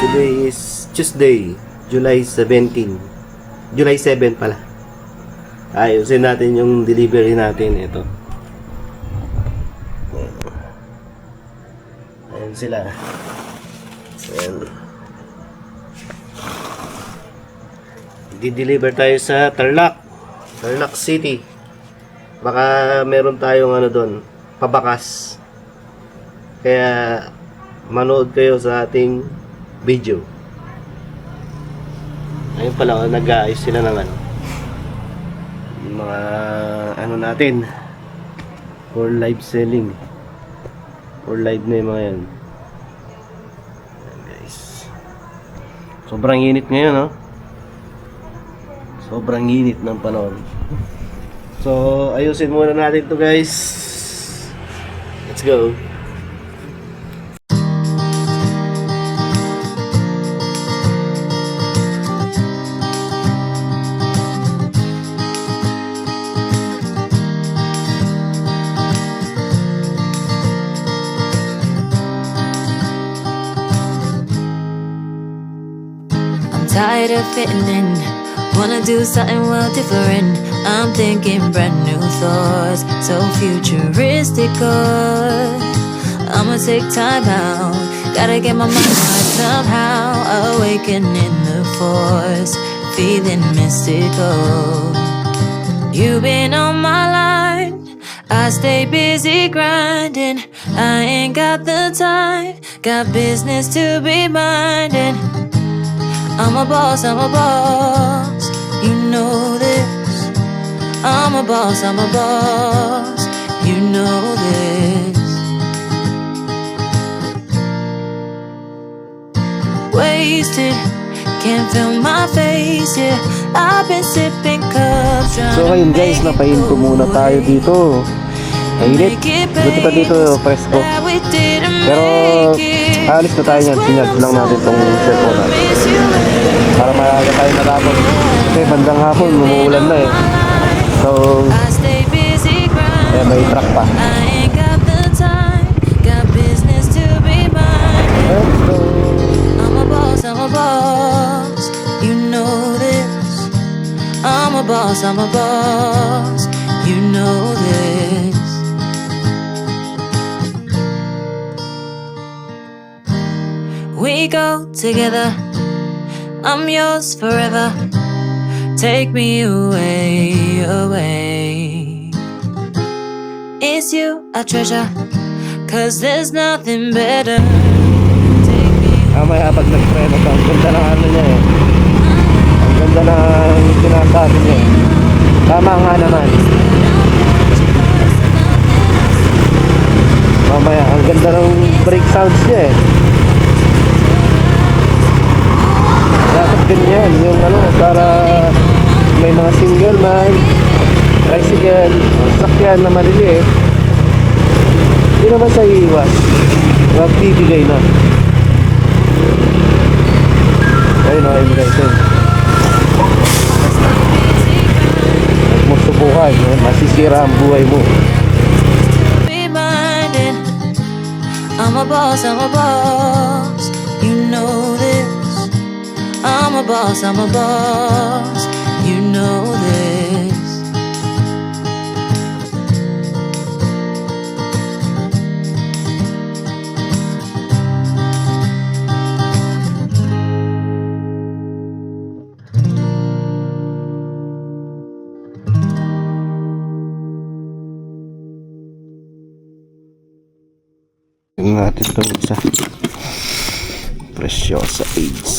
Today is Tuesday, July 17. July 7 pala. Ayusin natin yung delivery natin. Ito. Ayan sila. Ayan. Di-deliver tayo sa Tarlac City. Baka meron tayong ano doon, pabakas. Kaya manood kayo sa ating video. Ayun pala, nag-aayos sila ng ano, mga ano natin for live selling, for live na yung mga yan. Ayan guys, sobrang init ngayon, no? Sobrang init ng panahon. So ayusin muna natin to guys. Let's go. Tired of fitting in, wanna do something well different. I'm thinking brand new thoughts, so futuristic. I'ma take time out, gotta get my mind right somehow. Awakening the force, feeling mystical. You've been on my line, I stay busy grinding. I ain't got the time, got business to be minding. I'm a boss, you know this. I'm a boss, you know this. Wasted, can't feel my face, yeah. I've been sipping cups. So ayun guys, napahin ko muna tayo dito. Mainit, buti pa dito presko. Pero alis na tayo yan, sinyag lang natin itong cellphone natin para maaga tayo natapos. Kasi bandang hapon, umuulan na eh. So may truck pa. Let's go. I'm a boss, you know this. I'm a boss, you know this. We go together, I'm yours forever. Take me away, away. It's you I treasure, cause there's nothing better. Take me Mamaya pag nag-preno ka, ang ganda ng ano niya eh. Ang ganda ng sinasabi niya eh. Tama nga naman. Mamaya, ang ganda ng brake sounds niya eh. Dapat ganyan, yung ano, para may mga single man, tricycle, sakyan na maliliit. Hindi naman sa iiwas. Magbibigay na. Ayun o, immigration. Huwag mo subukan, masisira ang buhay mo. I'm a boss, you know this. I'm a boss, you know this. Tingnan natin ito isa. Preciosa AIDS.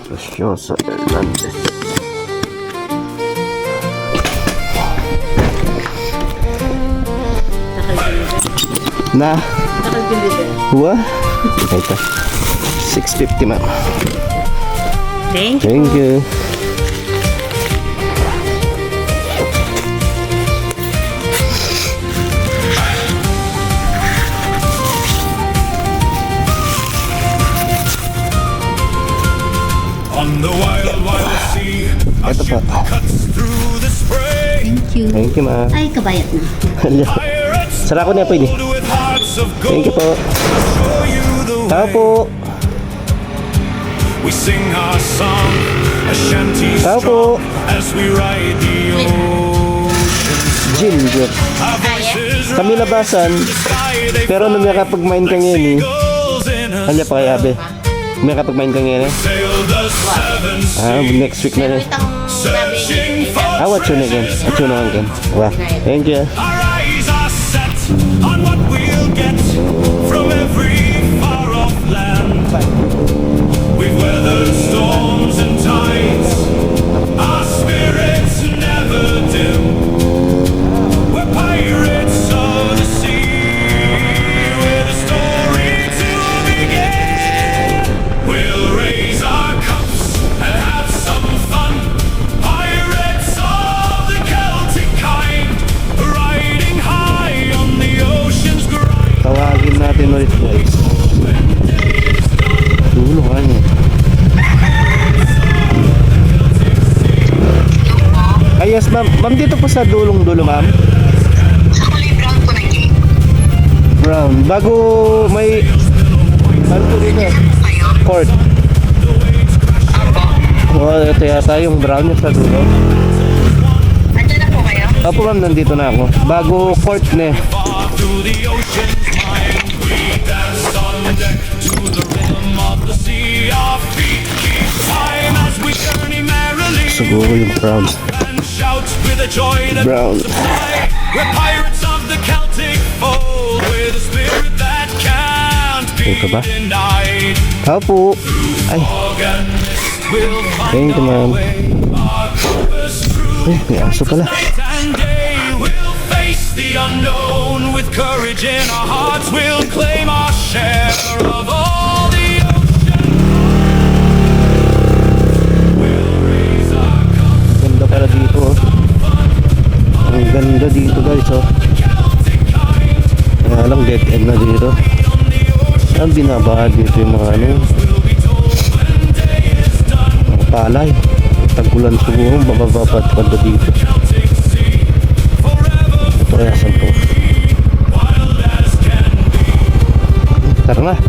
Preciosa Hernandez. Na? Huwa? Okay ito. 650 ma'am. Thank you. Thank you. On the wild, wild sea, a Ito ship pa. cuts through the spray. Thank you. Thank you ma'am. Ay, kabayat na. Pirates Sara ko niya po ini. with hearts of gold. Thank you po. Show you the Tao way. po. We sing our song, a shanty Tao strong po. as we ride the ocean. Ginger. Our voices Kami labasan, sky, they pero nung nakapag-main ka ngayon eh. seagulls in a Ano pa kaya, Abe? May nakapag-main ka ngayon eh. sail the seven Next week na rin. searching for What's your name again? What's your name again? Wow. Thank you. our eyes are set on what we'll get from every far-off land. We've weathered storms and tides. Our spirits never dim. We're pirates of the sea with a story to begin. We'll raise our cups and have some fun. Pirates of the Celtic kind, riding high on the ocean's grind. Tawagin natin ulit guys. Dulo ka niya. Ay yes ma'am. Ma'am dito po sa dulong-dulo ma'am. Sa kulay brown po ng gate. Brown. Bago may... Ano po dito? Kayo? Court. Opo. Oh, ito yata yung brown niya sa dulo. Andiyan na po kayo? Opo ma'am, nandito na ako. Bago court na eh. Far through the ocean's mind, we danced on deck to the rhythm of the sea. Our feet keep time as we journey merrily. Siguro yung brown. And shout with a joy that Brown. fly. We're pirates of the Celtic fold, with a spirit that can't be Ito ba? denied. Tao po. Ay, Fog and mist will find thank you our ma'am. way. Our purpose through May aso pala. night and day. We'll face the unknown with courage in our hearts. We'll claim our share of all the ocean. We'll raise our cups, Ganda pala dito oh. Ang ganda dito guys oh. Celtic kind. Kaya lang dead end na dito. Ang binabaha dito yung mga ano. We'll be told when day is done. Mga palay. Tagulan siguro. Bababa pa dito. Celtic sea, forever Ito kaya saan po. wild as can be. Tara na. 2:10.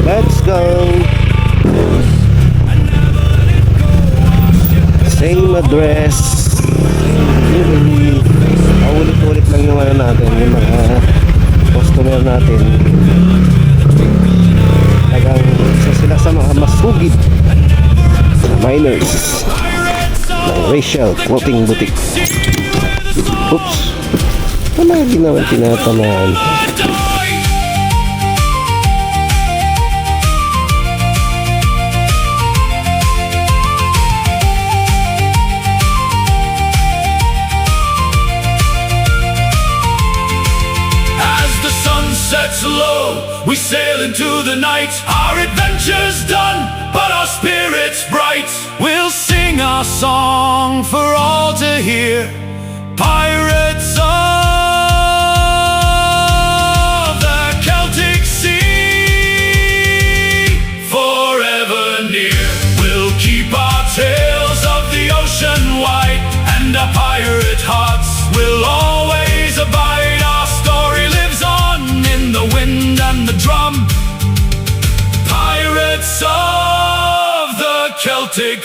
Let's go. Same address. Ulit-ulit lang yung ano natin, yung mga customer natin. Talagang isa sila sa mga masugid na miners ng Rachel Clothing Boutique. Oops. Ano yung ginawa tinatamaan? As the sun sets low, we sail into the night. Our adventure's done, but our spirit's bright. We'll sing our song for all to hear. Pirates of the Celtic Sea, forever near. We'll keep our tales of the ocean wide, and our pirate hearts will always abide. Our story lives on in the wind and the drum. Pirates of the Celtic